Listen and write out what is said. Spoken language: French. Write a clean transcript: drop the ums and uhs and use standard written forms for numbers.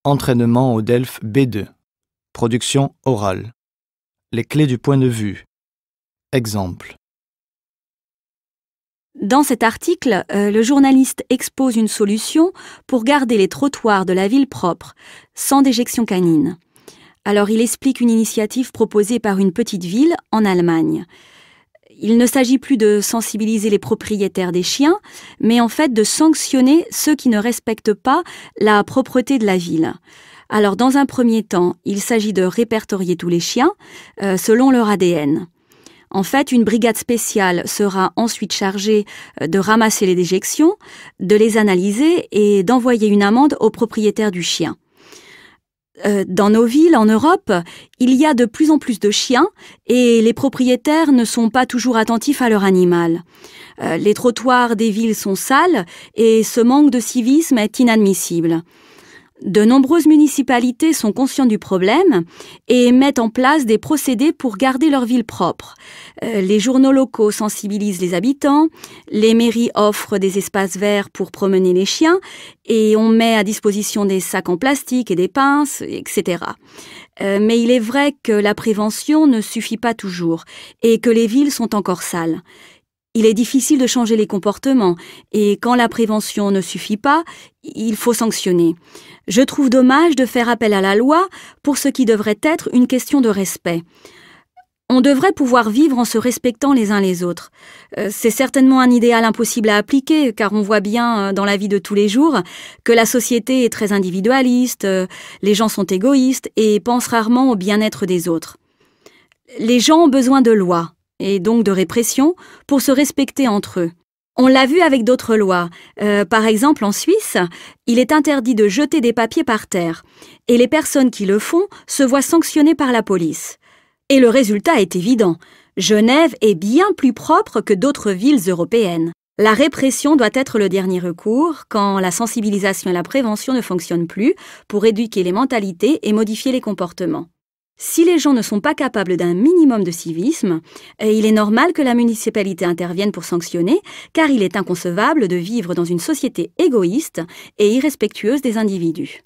Entraînement au DELF B2. Production orale. Les clés du point de vue. Exemple. Dans cet article, le journaliste expose une solution pour garder les trottoirs de la ville propres, sans déjection canine. Alors il explique une initiative proposée par une petite ville en Allemagne. Il ne s'agit plus de sensibiliser les propriétaires des chiens, mais en fait de sanctionner ceux qui ne respectent pas la propreté de la ville. Alors dans un premier temps, il s'agit de répertorier tous les chiens selon leur ADN. En fait, une brigade spéciale sera ensuite chargée de ramasser les déjections, de les analyser et d'envoyer une amende au propriétaire du chien. Dans nos villes, en Europe, il y a de plus en plus de chiens et les propriétaires ne sont pas toujours attentifs à leur animal. Les trottoirs des villes sont sales et ce manque de civisme est inadmissible. De nombreuses municipalités sont conscientes du problème et mettent en place des procédés pour garder leur ville propre. Les journaux locaux sensibilisent les habitants, les mairies offrent des espaces verts pour promener les chiens et on met à disposition des sacs en plastique et des pinces, etc. Mais il est vrai que la prévention ne suffit pas toujours et que les villes sont encore sales. Il est difficile de changer les comportements et quand la prévention ne suffit pas, il faut sanctionner. Je trouve dommage de faire appel à la loi pour ce qui devrait être une question de respect. On devrait pouvoir vivre en se respectant les uns les autres. C'est certainement un idéal impossible à appliquer, car on voit bien dans la vie de tous les jours que la société est très individualiste, les gens sont égoïstes et pensent rarement au bien-être des autres. Les gens ont besoin de lois, et donc de répression, pour se respecter entre eux. On l'a vu avec d'autres lois. Par exemple, en Suisse, il est interdit de jeter des papiers par terre. Et les personnes qui le font se voient sanctionnées par la police. Et le résultat est évident. Genève est bien plus propre que d'autres villes européennes. La répression doit être le dernier recours quand la sensibilisation et la prévention ne fonctionnent plus pour éduquer les mentalités et modifier les comportements. Si les gens ne sont pas capables d'un minimum de civisme, il est normal que la municipalité intervienne pour sanctionner, car il est inconcevable de vivre dans une société égoïste et irrespectueuse des individus.